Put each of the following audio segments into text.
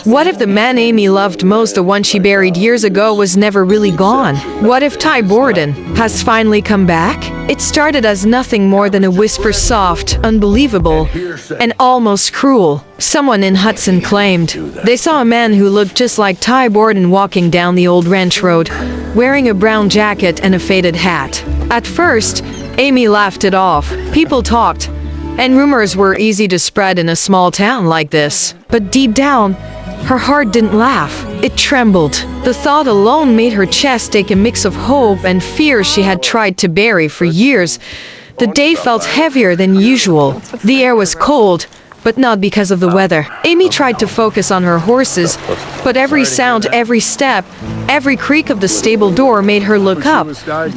What if the man Amy loved most, the one she buried years ago, was never really gone? What if Ty Borden has finally come back? It started as nothing more than a whisper, soft, unbelievable, and almost cruel. Someone in Hudson claimed they saw a man who looked just like Ty Borden walking down the old ranch road, wearing a brown jacket and a faded hat. At first, Amy laughed it off. People talked, and rumors were easy to spread in a small town like this. But deep down, her heart didn't laugh. It trembled. The thought alone made her chest ache, a mix of hope and fear she had tried to bury for years. The day felt heavier than usual. The air was cold, but not because of the weather. Amy tried to focus on her horses, but every sound, every step, every creak of the stable door made her look up,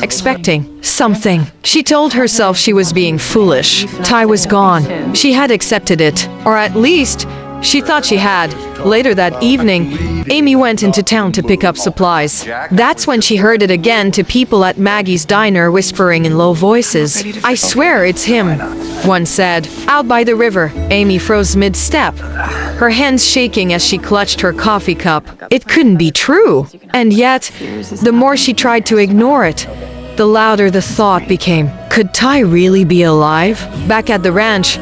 expecting something. She told herself she was being foolish. Ty was gone. She had accepted it, or at least she thought she had. Later that evening, Amy went into town to pick up supplies. That's when she heard it again, to people at Maggie's diner whispering in low voices. "I swear it's him," one said. Out by the river, Amy froze mid-step, her hands shaking as she clutched her coffee cup. It couldn't be true. And yet, the more she tried to ignore it, the louder the thought became. Could Ty really be alive? Back at the ranch,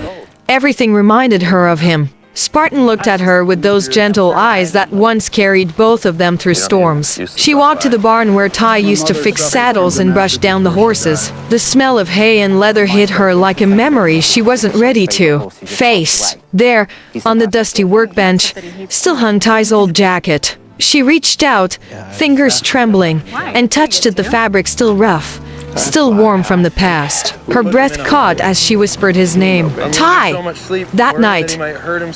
everything reminded her of him. Spartan looked at her with those gentle eyes that once carried both of them through storms. She walked to the barn where Ty used to fix saddles and brush down the horses. The smell of hay and leather hit her like a memory she wasn't ready to face. There, on the dusty workbench, still hung Ty's old jacket. She reached out, fingers trembling, and touched at the fabric, still rough, still warm from the past. Her breath caught as she whispered his name. Ty! That night,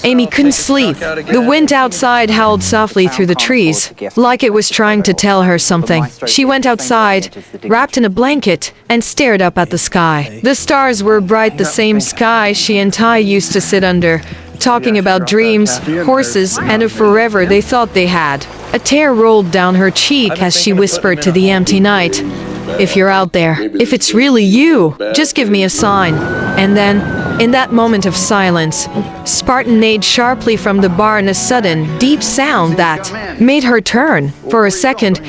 Amy couldn't sleep. The wind outside howled softly through the trees, like it was trying to tell her something. She went outside, wrapped in a blanket, and stared up at the sky. The stars were bright, the same sky she and Ty used to sit under, talking about dreams, horses, and a forever they thought they had. A tear rolled down her cheek as she whispered to the empty night, "If you're out there, if it's really you, just give me a sign." And then, in that moment of silence, Spartan neighed sharply from the barn, a sudden, deep sound that made her turn. For a second,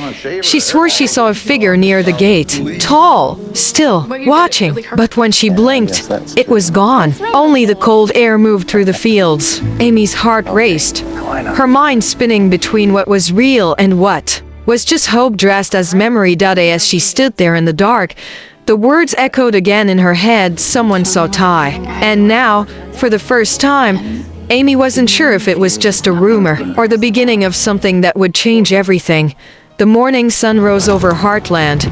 she swore she saw a figure near the gate, tall, still, watching. But when she blinked, it was gone. Only the cold air moved through the fields. Amy's heart raced, her mind spinning between what was real and what was just hope dressed as memory. As she stood there in the dark, the words echoed again in her head, "Someone saw Ty." And now, for the first time, Amy wasn't sure if it was just a rumor or the beginning of something that would change everything. The morning sun rose over Heartland,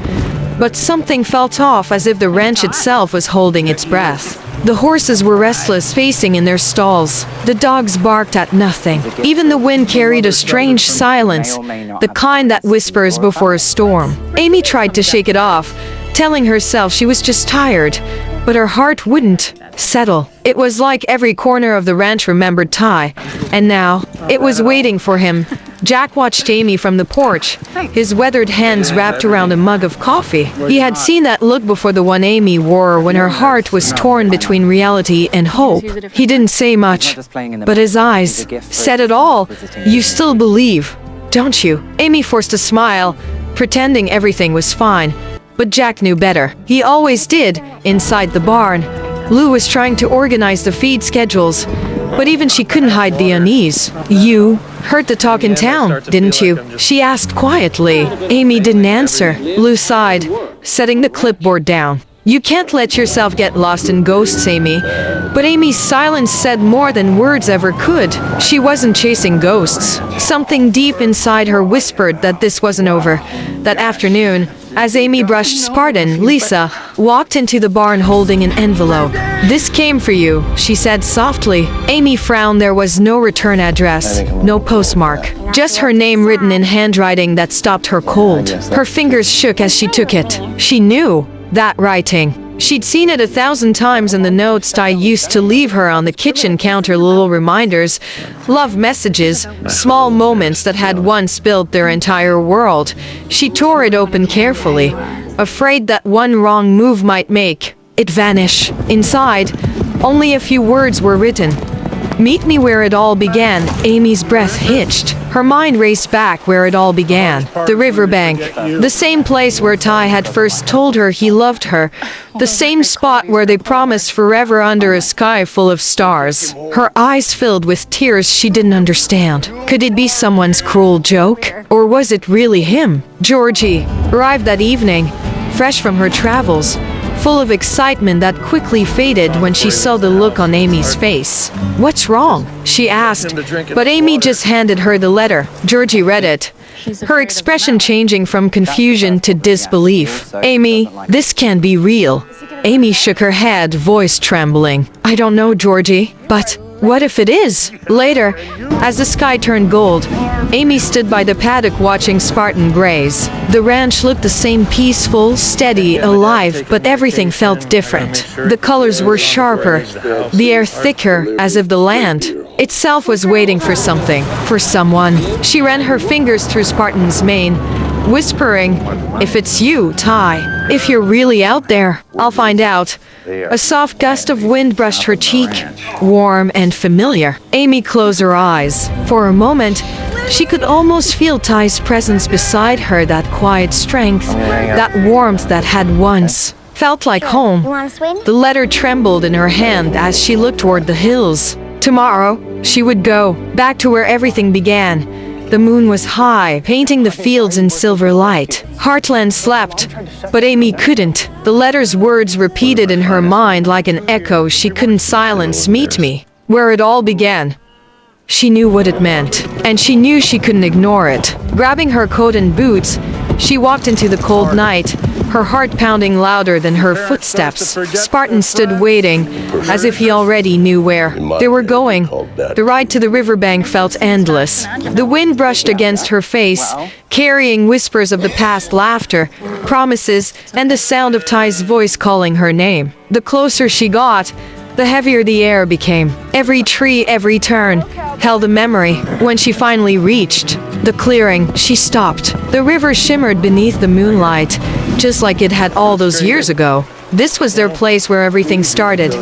but something felt off, as if the ranch itself was holding its breath. The horses were restless, pacing in their stalls. The dogs barked at nothing. Even the wind carried a strange silence, the kind that whispers before a storm. Amy tried to shake it off, telling herself she was just tired, but her heart wouldn't settle. It was like every corner of the ranch remembered Ty, and now it was waiting for him. Jack watched Amy from the porch, his weathered hands wrapped around a mug of coffee. He had seen that look before, the one Amy wore when her heart was torn between reality and hope. He didn't say much, but his eyes said it all. "You still believe, don't you?" Amy forced a smile, pretending everything was fine. But Jack knew better. He always did. Inside the barn, Lou was trying to organize the feed schedules, but even she couldn't hide the unease. "You heard the talk in town, didn't you?" she asked quietly. Amy didn't answer. Lou sighed, setting the clipboard down. "You can't let yourself get lost in ghosts, Amy." But Amy's silence said more than words ever could. She wasn't chasing ghosts. Something deep inside her whispered that this wasn't over. That afternoon, as Amy brushed Spartan, Lisa walked into the barn holding an envelope. "This came for you," she said softly. Amy frowned. There was no return address, no postmark, just her name written in handwriting that stopped her cold. Her fingers shook as she took it. She knew that writing. She'd seen it 1,000 times in the notes Ty used to leave her on the kitchen counter, little reminders, love messages, small moments that had once built their entire world. She tore it open carefully, afraid that one wrong move might make it vanish. Inside, only a few words were written. Meet me where it all began. Amy's breath hitched. Her mind raced back where it all began. The riverbank. The same place where Ty had first told her he loved her. The same spot where they promised forever under a sky full of stars. Her eyes filled with tears she didn't understand. Could it be someone's cruel joke? Or was it really him? Georgie arrived that evening, fresh from her travels, full of excitement that quickly faded when she saw the look on Amy's face. "What's wrong?" she asked, but Amy just handed her the letter. Georgie read it, her expression changing from confusion to disbelief. "Amy, this can't be real." Amy shook her head, voice trembling. "I don't know, Georgie, but what if it is?" Later, as the sky turned gold, Amy stood by the paddock watching Spartan graze. The ranch looked the same, peaceful, steady, alive, but everything felt different. The colors were sharper, the air thicker, as if the land itself was waiting for something, for someone. She ran her fingers through Spartan's mane, whispering, "If it's you, Ty, if you're really out there, I'll find out." A soft gust of wind brushed her cheek, warm and familiar. Amy closed her eyes. For a moment, she could almost feel Ty's presence beside her, that quiet strength, that warmth that had once felt like home. The letter trembled in her hand as she looked toward the hills. Tomorrow, she would go back to where everything began. The moon was high, painting the fields in silver light. Heartland slept, but Amy couldn't. The letter's words repeated in her mind like an echo she couldn't silence. "Meet me where it all began." She knew what it meant, and she knew she couldn't ignore it. Grabbing her coat and boots, she walked into the cold night, her heart pounding louder than her footsteps. Spartan stood waiting, as if he already knew where they were going. The ride to the riverbank felt endless. The wind brushed against her face, carrying whispers of the past, laughter, promises, and the sound of Ty's voice calling her name. The closer she got, the heavier the air became. Every tree, every turn, held a memory. When she finally reached the clearing, she stopped. The river shimmered beneath the moonlight, just like it had all those years ago. This was their place where everything started,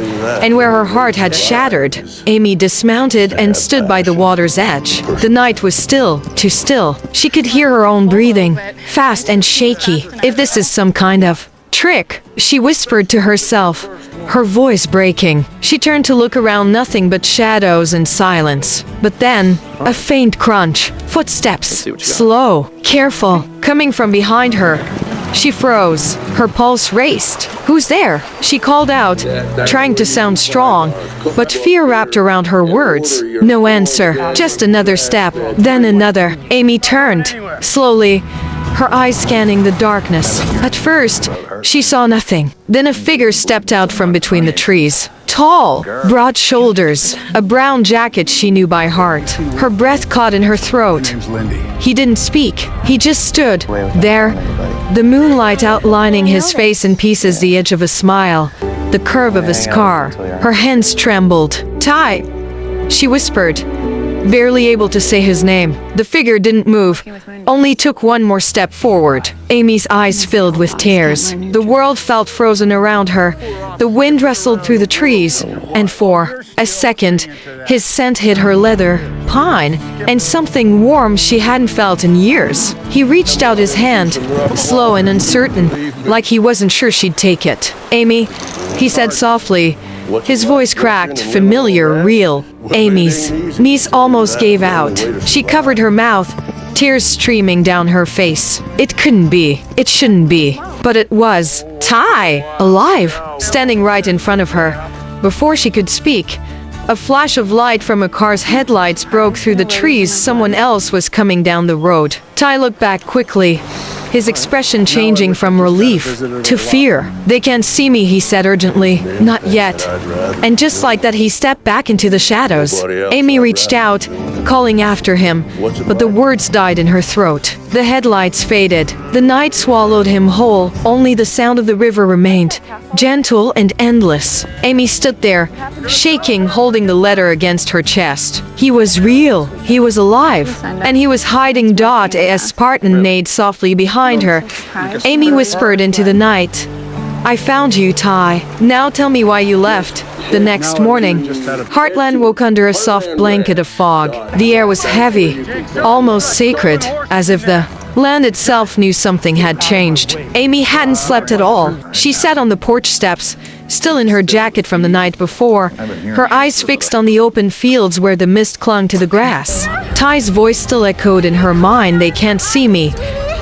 and where her heart had shattered. Amy dismounted and stood by the water's edge. The night was still, too still. She could hear her own breathing, fast and shaky. "If this is some kind of trick," she whispered to herself, her voice breaking. She turned to look around, nothing but shadows and silence. But then, a faint crunch. Footsteps, slow, careful, coming from behind her. She froze. Her pulse raced. "Who's there?" she called out, trying to sound strong, but fear wrapped around her words. No answer. Just another step, then another. Amy turned, slowly, her eyes scanning the darkness. At first, she saw nothing. Then a figure stepped out from between the trees. Tall, broad shoulders, a brown jacket she knew by heart. Her breath caught in her throat. He didn't speak. He just stood there, the moonlight outlining his face in pieces, the edge of a smile, the curve of a scar. Her hands trembled. "Ty," she whispered, barely able to say his name. The figure didn't move, only took one more step forward. Amy's eyes filled with tears. The world felt frozen around her. The wind rustled through the trees, and for a second, his scent hit her leather, pine, and something warm she hadn't felt in years. He reached out his hand, slow and uncertain, like he wasn't sure she'd take it. "Amy," he said softly. His voice cracked, familiar, real. Amy's knees almost gave out. She covered her mouth, tears streaming down her face. It couldn't be. It shouldn't be. But it was. Ty! Alive! Standing right in front of her. Before she could speak, a flash of light from a car's headlights broke through the trees. Someone else was coming down the road. Ty looked back quickly, his expression changing from relief to fear. "They can't see me," he said urgently. "Not yet." And just like that, he stepped back into the shadows. Amy reached out, calling after him, but the words died in her throat. The headlights faded. The night swallowed him whole. Only the sound of the river remained, gentle and endless. Amy stood there, shaking, holding the letter against her chest. He was real. He was alive. And he was hiding. As Spartan neighed softly behind her, Amy whispered into the night, I found you, Ty. Now tell me why you left. The next morning, Heartland woke under a soft blanket of fog. The air was heavy, almost sacred, as if the land itself knew something had changed. Amy hadn't slept at all. She sat on the porch steps, still in her jacket from the night before, her eyes fixed on the open fields where the mist clung to the grass. Ty's voice still echoed in her mind, "They can't see me."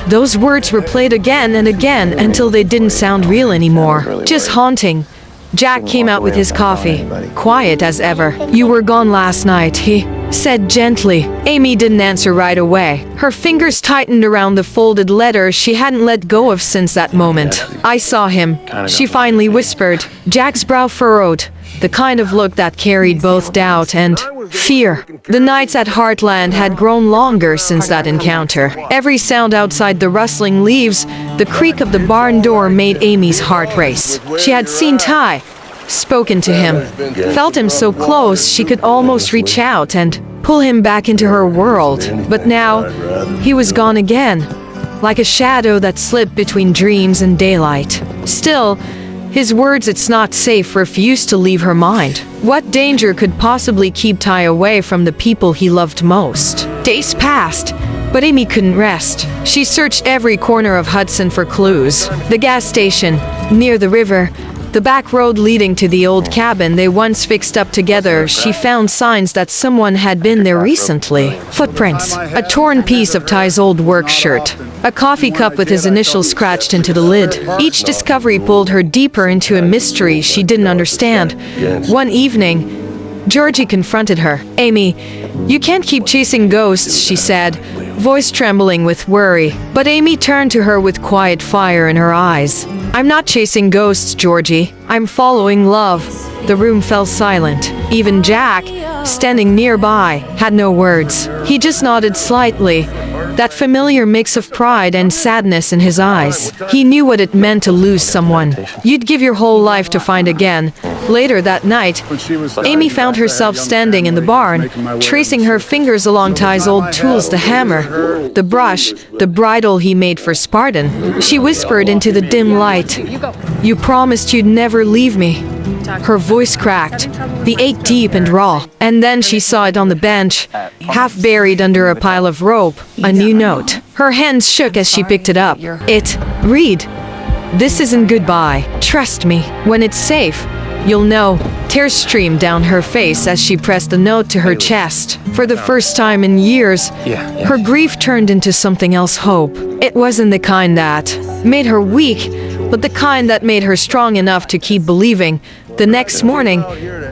Those words were played again and again until they didn't sound real anymore, just haunting. Jack came out with his coffee, quiet as ever. "You were gone last night," he said gently. Amy didn't answer right away. Her fingers tightened around the folded letter she hadn't let go of since that moment. "I saw him," she finally whispered. Jack's brow furrowed, the kind of look that carried both doubt and fear. The nights at Heartland had grown longer since that encounter. Every sound outside, the rustling leaves, the creak of the barn door, made Amy's heart race. She had seen Ty, spoken to him, felt him so close she could almost reach out and pull him back into her world. But now, he was gone again, like a shadow that slipped between dreams and daylight. Still, his words, "It's not safe," refused to leave her mind. What danger could possibly keep Ty away from the people he loved most? Days passed, but Amy couldn't rest. She searched every corner of Hudson for clues. The gas station, near the river, the back road leading to the old cabin they once fixed up together. She found signs that someone had been there recently. Footprints, a torn piece of Ty's old work shirt, a coffee cup with his initials scratched into the lid. Each discovery pulled her deeper into a mystery she didn't understand. One evening, Georgie confronted her. "Amy, you can't keep chasing ghosts," she said, voice trembling with worry. But Amy turned to her with quiet fire in her eyes. "I'm not chasing ghosts, Georgie. I'm following love." The room fell silent. Even Jack, standing nearby, had no words. He just nodded slightly, that familiar mix of pride and sadness in his eyes. He knew what it meant to lose someone you'd give your whole life to find again. Later that night, Amy found herself standing in the barn, tracing her fingers along Ty's old tools, the hammer, the brush, the bridle he made for Spartan. She whispered into the dim light, "You promised you'd never leave me." Her voice cracked, the ache deep and raw. And then she saw it on the bench, half buried under a pile of rope, a new note. Her hands shook as she picked it up. It read, "This isn't goodbye. Trust me. When it's safe, you'll know." Tears streamed down her face as she pressed the note to her chest. For the first time in years, her grief turned into something else, hope. It wasn't the kind that made her weak, but the kind that made her strong enough to keep believing. The next morning,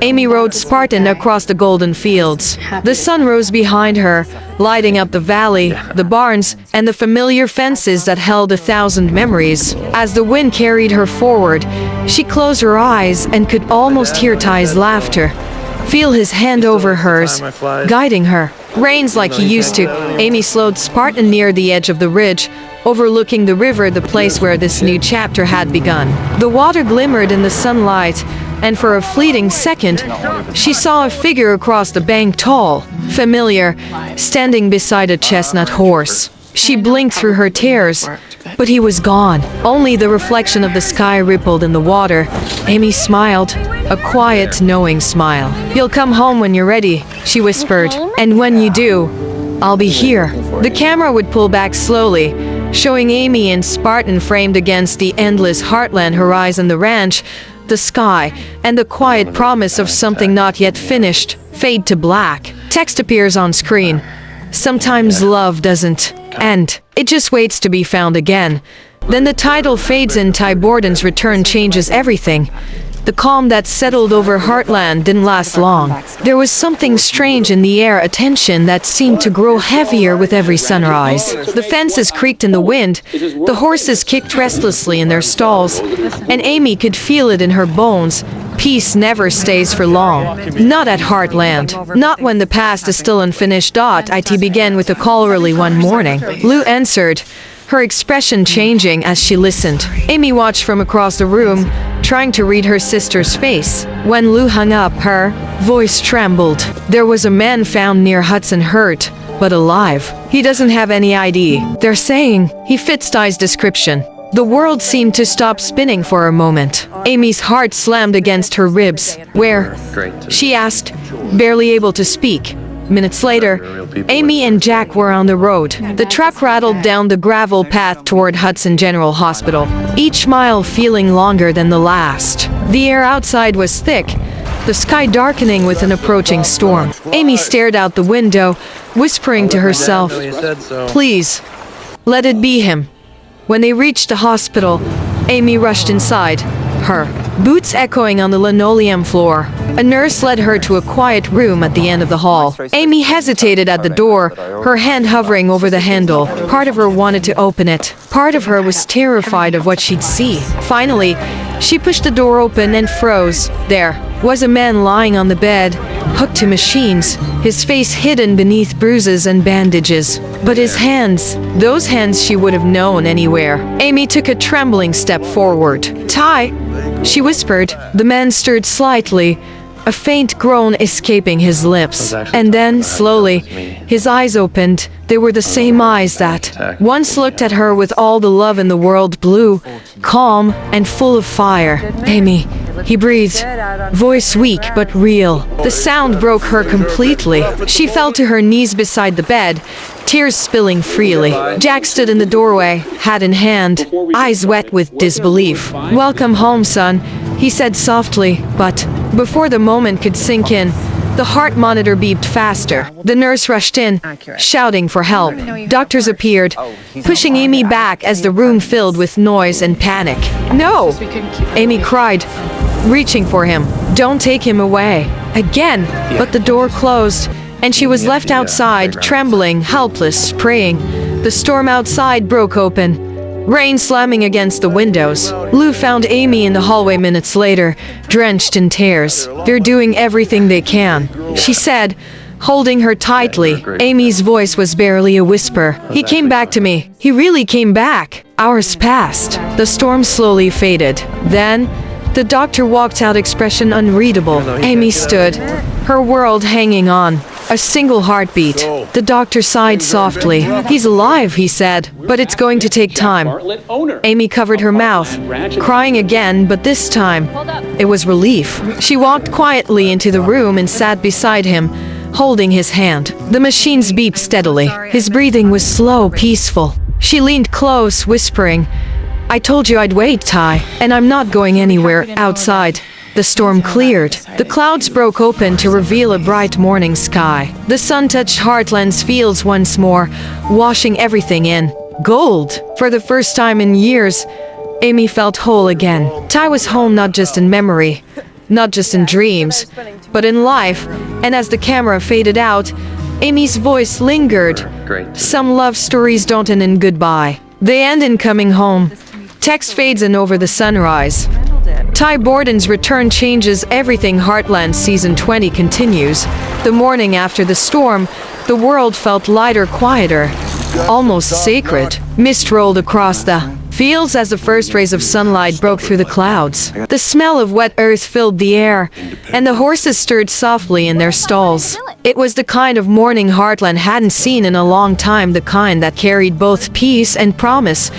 Amy rode Spartan across the golden fields. The sun rose behind her, lighting up the valley, the barns, and the familiar fences that held 1,000 memories. As the wind carried her forward, she closed her eyes and could almost hear Ty's laughter, feel his hand over hers, guiding her. Reins like he used to. Amy slowed Spartan near the edge of the ridge, overlooking the river, the place where this new chapter had begun. The water glimmered in the sunlight, and for a fleeting second, she saw a figure across the bank, tall, familiar, standing beside a chestnut horse. She blinked through her tears, but he was gone. Only the reflection of the sky rippled in the water. Amy smiled, a quiet, knowing smile. "You'll come home when you're ready," she whispered. "And when you do, I'll be here." The camera would pull back slowly, showing Amy and Spartan framed against the endless Heartland horizon, the ranch, the sky, and the quiet promise of something not yet finished fade to black. Text appears on screen. "Sometimes love doesn't end. It just waits to be found again." Then the title fades and Ty Borden's return changes everything. The calm that settled over Heartland didn't last long. There was something strange in the air, a tension that seemed to grow heavier with every sunrise. The fences creaked in the wind, the horses kicked restlessly in their stalls, and Amy could feel it in her bones. Peace never stays for long. Not at Heartland. Not when the past is still unfinished. It began with a call early one morning. Lou answered, her expression changing as she listened. Amy watched from across the room, trying to read her sister's face. When Lou hung up, her voice trembled. "There was a man found near Hudson, hurt, but alive. He doesn't have any ID. They're saying he fits Ty's description." The world seemed to stop spinning for a moment. Amy's heart slammed against her ribs. "Where?" she asked, barely able to speak. Minutes later, Amy and Jack were on the road. The truck rattled down the gravel path toward Hudson General Hospital, each mile feeling longer than the last. The air outside was thick, the sky darkening with an approaching storm. Amy stared out the window, whispering to herself, "Please, let it be him." When they reached the hospital, Amy rushed inside, her boots echoing on the linoleum floor. A nurse led her to a quiet room at the end of the hall. Amy hesitated at the door, her hand hovering over the handle. Part of her wanted to open it. Part of her was terrified of what she'd see. Finally, she pushed the door open and froze. There was a man lying on the bed, hooked to machines, his face hidden beneath bruises and bandages. But his hands, those hands she would have known anywhere. Amy took a trembling step forward. "Ty," she whispered. The man stirred slightly, a faint groan escaping his lips. And then, slowly, his eyes opened. They were the same eyes that once looked at her with all the love in the world, blue, calm, and full of fire. "Amy," he breathed, voice weak but real. The sound broke her completely. She fell to her knees beside the bed, tears spilling freely. Jack stood in the doorway, hat in hand, eyes wet with disbelief. "Welcome home, son," he said softly, but before the moment could sink in, the heart monitor beeped faster. The nurse rushed in, shouting for help. Doctors appeared, pushing Amy back as the room filled with noise and panic. "No!" Amy cried, reaching for him. "Don't take him away." Again, but the door closed, and she was left outside, trembling, helpless, praying. The storm outside broke open, rain slamming against the windows. Lou found Amy in the hallway minutes later, drenched in tears. "They're doing everything they can," she said, holding her tightly. Amy's voice was barely a whisper. "He came back to me. He really came back." Hours passed. The storm slowly faded. Then, the doctor walked out, expression unreadable. Amy stood, her world hanging on. A single heartbeat. The doctor sighed softly. "He's alive," he said, "but it's going to take time." Amy covered her mouth, crying again, but this time, it was relief. She walked quietly into the room and sat beside him, holding his hand. The machines beeped steadily. His breathing was slow, peaceful. She leaned close, whispering, "I told you I'd wait, Ty, and I'm not going anywhere." Outside, the storm cleared. The clouds broke open to reveal a bright morning sky. The sun touched Heartland's fields once more, washing everything in gold. For the first time in years, Amy felt whole again. Ty was home not just in memory, not just in dreams, but in life. And as the camera faded out, Amy's voice lingered. Some love stories don't end in goodbye. They end in coming home. Text fades in over the sunrise. Ty Borden's return changes everything. Heartland Season 20 continues. The morning after the storm, the world felt lighter, quieter, almost sacred. Mist rolled across the fields as the first rays of sunlight broke through the clouds. The smell of wet earth filled the air, and the horses stirred softly in their stalls. It was the kind of morning Heartland hadn't seen in a long time, the kind that carried both peace and promise.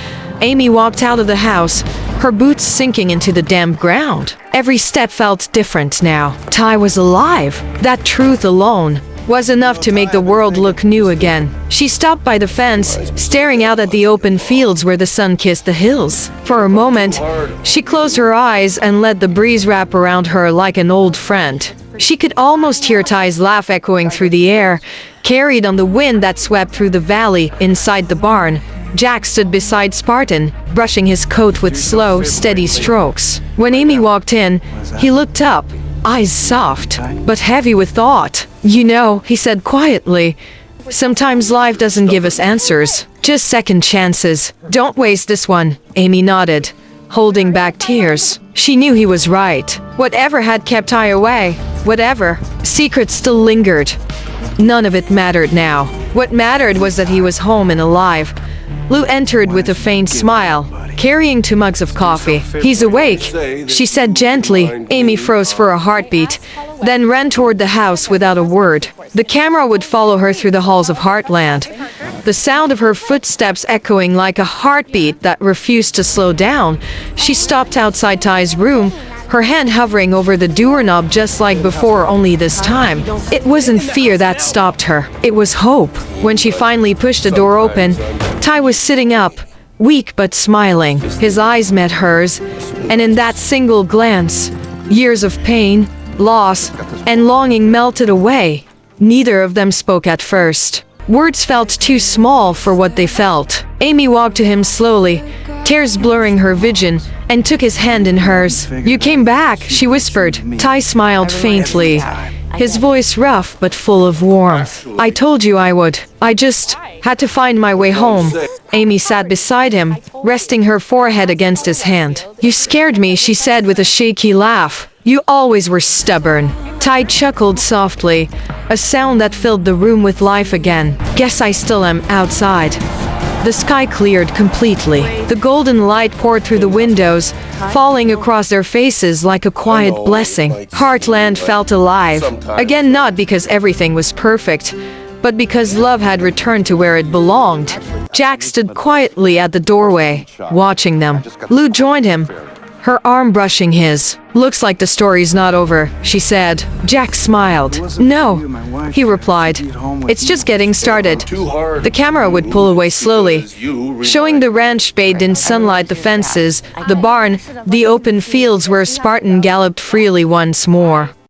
Amy walked out of the house, her boots sinking into the damp ground. Every step felt different now. Ty was alive. That truth alone was enough to make the world look new again. She stopped by the fence, staring out at the open fields where the sun kissed the hills. For a moment, she closed her eyes and let the breeze wrap around her like an old friend. She could almost hear Ty's laugh echoing through the air, carried on the wind that swept through the valley. Inside the barn, Jack stood beside Spartan, brushing his coat with slow, steady strokes. When Amy walked in, he looked up, eyes soft, but heavy with thought. "You know," he said quietly, "sometimes life doesn't give us answers, just second chances. Don't waste this one." Amy nodded, holding back tears. She knew he was right. Whatever had kept Ty away, whatever secrets still lingered, none of it mattered now. What mattered was that he was home and alive. Lou entered with a faint smile, carrying 2 mugs of coffee. "He's awake," she said gently. Amy froze for a heartbeat, then ran toward the house without a word. The camera would follow her through the halls of Heartland, the sound of her footsteps echoing like a heartbeat that refused to slow down. She stopped outside Ty's room, her hand hovering over the doorknob just like before, only this time. It wasn't fear that stopped her, it was hope. When she finally pushed the door open, Ty was sitting up, weak but smiling. His eyes met hers, and in that single glance, years of pain, loss, and longing melted away. Neither of them spoke at first. Words felt too small for what they felt. Amy walked to him slowly, tears blurring her vision, and took his hand in hers. "You came back," she whispered. Ty smiled faintly, his voice rough but full of warmth. "I told you I would. I just had to find my way home." Amy sat beside him, resting her forehead against his hand. "You scared me," she said with a shaky laugh. "You always were stubborn." Ty chuckled softly, a sound that filled the room with life again. "Guess I still am outside." The sky cleared completely. The golden light poured through the windows, falling across their faces like a quiet blessing. Heartland felt alive. Again, not because everything was perfect, but because love had returned to where it belonged. Jack stood quietly at the doorway, watching them. Lou joined him, her arm brushing his. "Looks like the story's not over," she said. Jack smiled. "No," he replied. "It's just getting started." The camera would pull away slowly, showing the ranch bathed in sunlight, the fences, the barn, the open fields where Spartan galloped freely once more.